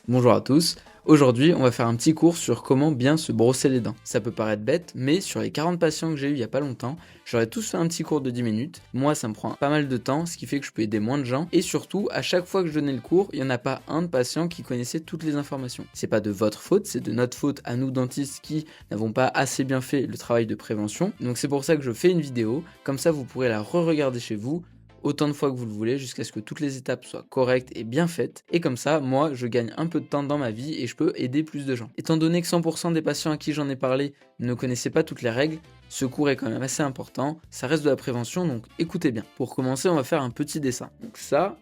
Bonjour à tous, aujourd'hui on va faire un petit cours sur comment bien se brosser les dents. Ça peut paraître bête, mais sur les 40 patients que j'ai eu il y a pas longtemps, j'aurais tous fait un petit cours de 10 minutes. Moi ça me prend pas mal de temps, ce qui fait que je peux aider moins de gens, et surtout à chaque fois que je donnais le cours, il n'y en a pas un de patient qui connaissait toutes les informations. C'est pas de votre faute, c'est de notre faute à nous dentistes qui n'avons pas assez bien fait le travail de prévention. Donc c'est pour ça que je fais une vidéo, comme ça vous pourrez la re-regarder chez vous, autant de fois que vous le voulez, jusqu'à ce que toutes les étapes soient correctes et bien faites, et comme ça, moi, je gagne un peu de temps dans ma vie et je peux aider plus de gens. Étant donné que 100% des patients à qui j'en ai parlé ne connaissaient pas toutes les règles, ce cours est quand même assez important, ça reste de la prévention, donc écoutez bien. Pour commencer, on va faire un petit dessin. Donc ça,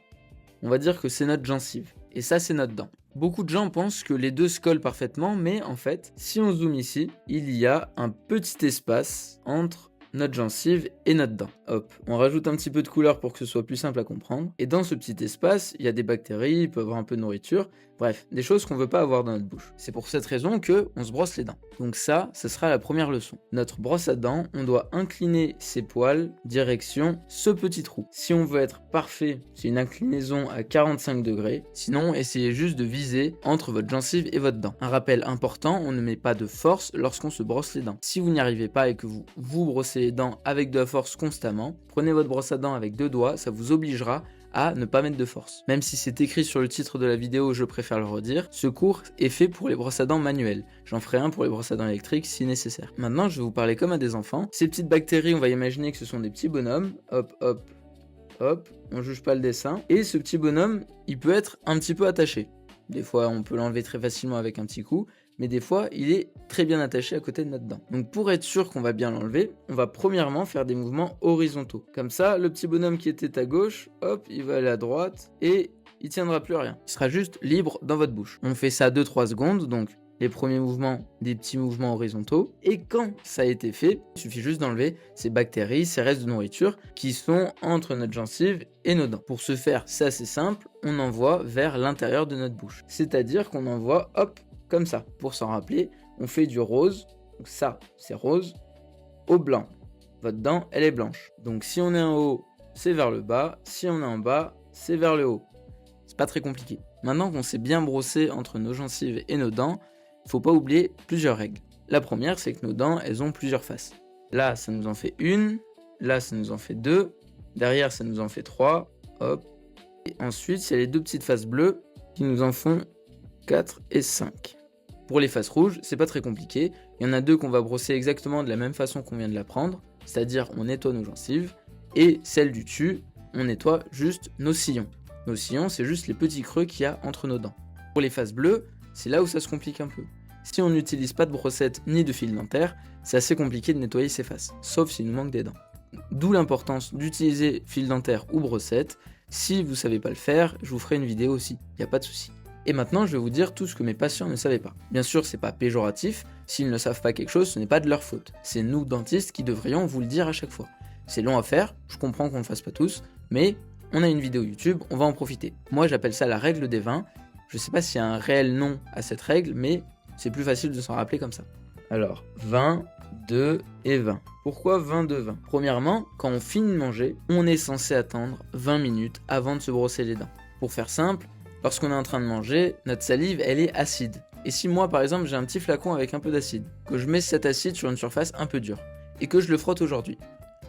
on va dire que c'est notre gencive, et ça, c'est notre dent. Beaucoup de gens pensent que les deux se collent parfaitement, mais en fait, si on zoome ici, il y a un petit espace entre notre gencive et notre dent. Hop, on rajoute un petit peu de couleur pour que ce soit plus simple à comprendre. Et dans ce petit espace, il y a des bactéries, il peut y avoir un peu de nourriture, bref, des choses qu'on ne veut pas avoir dans notre bouche. C'est pour cette raison que on se brosse les dents. Donc ça, ce sera la première leçon. Notre brosse à dents, on doit incliner ses poils direction ce petit trou. Si on veut être parfait, c'est une inclinaison à 45 degrés. Sinon, essayez juste de viser entre votre gencive et votre dent. Un rappel important, on ne met pas de force lorsqu'on se brosse les dents. Si vous n'y arrivez pas et que vous brossez les dents avec de la force constamment, prenez votre brosse à dents avec 2 doigts, ça vous obligera à ne pas mettre de force. Même si c'est écrit sur le titre de la vidéo, je préfère le redire, ce cours est fait pour les brosses à dents manuelles. J'en ferai un pour les brosses à dents électriques si nécessaire. Maintenant, je vais vous parler comme à des enfants. Ces petites bactéries, on va imaginer que ce sont des petits bonhommes. Hop, hop, hop, on juge pas le dessin. Et ce petit bonhomme, il peut être un petit peu attaché. Des fois, on peut l'enlever très facilement avec un petit coup, mais des fois, il est très bien attaché à côté de notre dent. Donc pour être sûr qu'on va bien l'enlever, on va premièrement faire des mouvements horizontaux. Comme ça, le petit bonhomme qui était à gauche, hop, il va aller à droite et il tiendra plus à rien. Il sera juste libre dans votre bouche. On fait ça 2-3 secondes, donc les premiers mouvements, des petits mouvements horizontaux. Et quand ça a été fait, il suffit juste d'enlever ces bactéries, ces restes de nourriture qui sont entre notre gencive et nos dents. Pour ce faire, c'est assez simple, on envoie vers l'intérieur de notre bouche. C'est-à-dire qu'on envoie, hop, comme ça. Pour s'en rappeler, on fait du rose, donc ça c'est rose, au blanc. Votre dent, elle est blanche. Donc si on est en haut, c'est vers le bas, si on est en bas, c'est vers le haut. C'est pas très compliqué. Maintenant qu'on s'est bien brossé entre nos gencives et nos dents, il faut pas oublier plusieurs règles. La première, c'est que nos dents, elles ont plusieurs faces. Là, ça nous en fait une, là, ça nous en fait deux, derrière, ça nous en fait trois, hop. Et ensuite, il y a les deux petites faces bleues qui nous en font 4 et 5. Pour les faces rouges, c'est pas très compliqué. Il y en a deux qu'on va brosser exactement de la même façon qu'on vient de l'apprendre, c'est-à-dire on nettoie nos gencives, et celle du dessus, on nettoie juste nos sillons. Nos sillons, c'est juste les petits creux qu'il y a entre nos dents. Pour les faces bleues, c'est là où ça se complique un peu. Si on n'utilise pas de brossette ni de fil dentaire, c'est assez compliqué de nettoyer ses faces, sauf s'il nous manque des dents. D'où l'importance d'utiliser fil dentaire ou brossette. Si vous savez pas le faire, je vous ferai une vidéo aussi, y a pas de souci. Et maintenant, je vais vous dire tout ce que mes patients ne savaient pas. Bien sûr, c'est pas péjoratif, s'ils ne savent pas quelque chose, ce n'est pas de leur faute. C'est nous, dentistes, qui devrions vous le dire à chaque fois. C'est long à faire, je comprends qu'on ne le fasse pas tous, mais on a une vidéo YouTube, on va en profiter. Moi, j'appelle ça la règle des 20. Je sais pas s'il y a un réel nom à cette règle, mais c'est plus facile de s'en rappeler comme ça. Alors, 20, 2 et 20. Pourquoi 20, 2, 20 ? Premièrement, quand on finit de manger, on est censé attendre 20 minutes avant de se brosser les dents. Pour faire simple, lorsqu'on est en train de manger, notre salive, elle est acide. Et si moi, par exemple, j'ai un petit flacon avec un peu d'acide, que je mets cet acide sur une surface un peu dure, et que je le frotte aujourd'hui,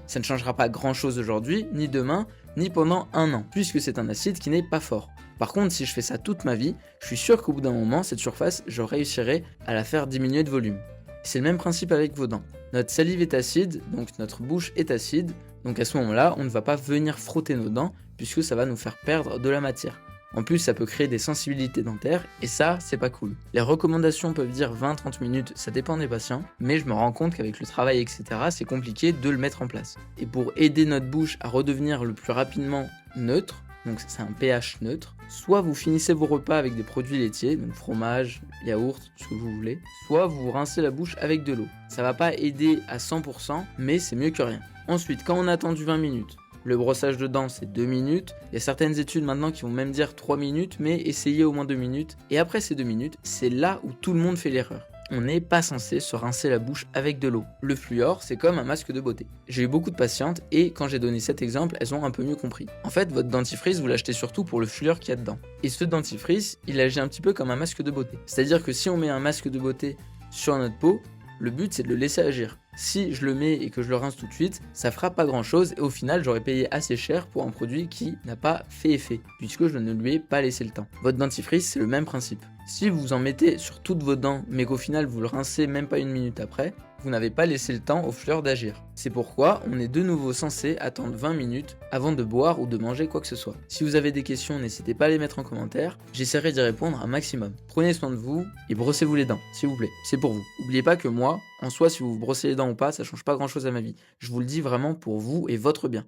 ça ne changera pas grand-chose aujourd'hui, ni demain, ni pendant un an, puisque c'est un acide qui n'est pas fort. Par contre, si je fais ça toute ma vie, je suis sûr qu'au bout d'un moment, cette surface, je réussirai à la faire diminuer de volume. C'est le même principe avec vos dents. Notre salive est acide, donc notre bouche est acide, donc à ce moment-là, on ne va pas venir frotter nos dents, puisque ça va nous faire perdre de la matière. En plus, ça peut créer des sensibilités dentaires, et ça, c'est pas cool. Les recommandations peuvent dire 20-30 minutes, ça dépend des patients, mais je me rends compte qu'avec le travail, etc., c'est compliqué de le mettre en place. Et pour aider notre bouche à redevenir le plus rapidement neutre, donc c'est un pH neutre, soit vous finissez vos repas avec des produits laitiers, donc fromage, yaourt, ce que vous voulez, soit vous vous rincez la bouche avec de l'eau. Ça va pas aider à 100%, mais c'est mieux que rien. Ensuite, quand on a attendu 20 minutes, le brossage de dents, c'est 2 minutes. Il y a certaines études maintenant qui vont même dire 3 minutes, mais essayez au moins 2 minutes. Et après ces 2 minutes, c'est là où tout le monde fait l'erreur. on n'est pas censé se rincer la bouche avec de l'eau. Le fluor, c'est comme un masque de beauté. J'ai eu beaucoup de patientes et quand j'ai donné cet exemple, elles ont un peu mieux compris. En fait, votre dentifrice, vous l'achetez surtout pour le fluor qu'il y a dedans. Et ce dentifrice, il agit un petit peu comme un masque de beauté. C'est-à-dire que si on met un masque de beauté sur notre peau, le but c'est de le laisser agir. Si je le mets et que je le rince tout de suite, ça fera pas grand chose et au final j'aurais payé assez cher pour un produit qui n'a pas fait effet, puisque je ne lui ai pas laissé le temps. Votre dentifrice c'est le même principe. Si vous en mettez sur toutes vos dents mais qu'au final vous le rincez même pas une minute après, vous n'avez pas laissé le temps au fluor d'agir. C'est pourquoi on est de nouveau censé attendre 20 minutes avant de boire ou de manger quoi que ce soit. Si vous avez des questions, n'hésitez pas à les mettre en commentaire, j'essaierai d'y répondre un maximum. Prenez soin de vous et brossez-vous les dents, s'il vous plaît, c'est pour vous. N'oubliez pas que moi, en soi, si vous vous brossez les dents ou pas, ça change pas grand chose à ma vie. Je vous le dis vraiment pour vous et votre bien.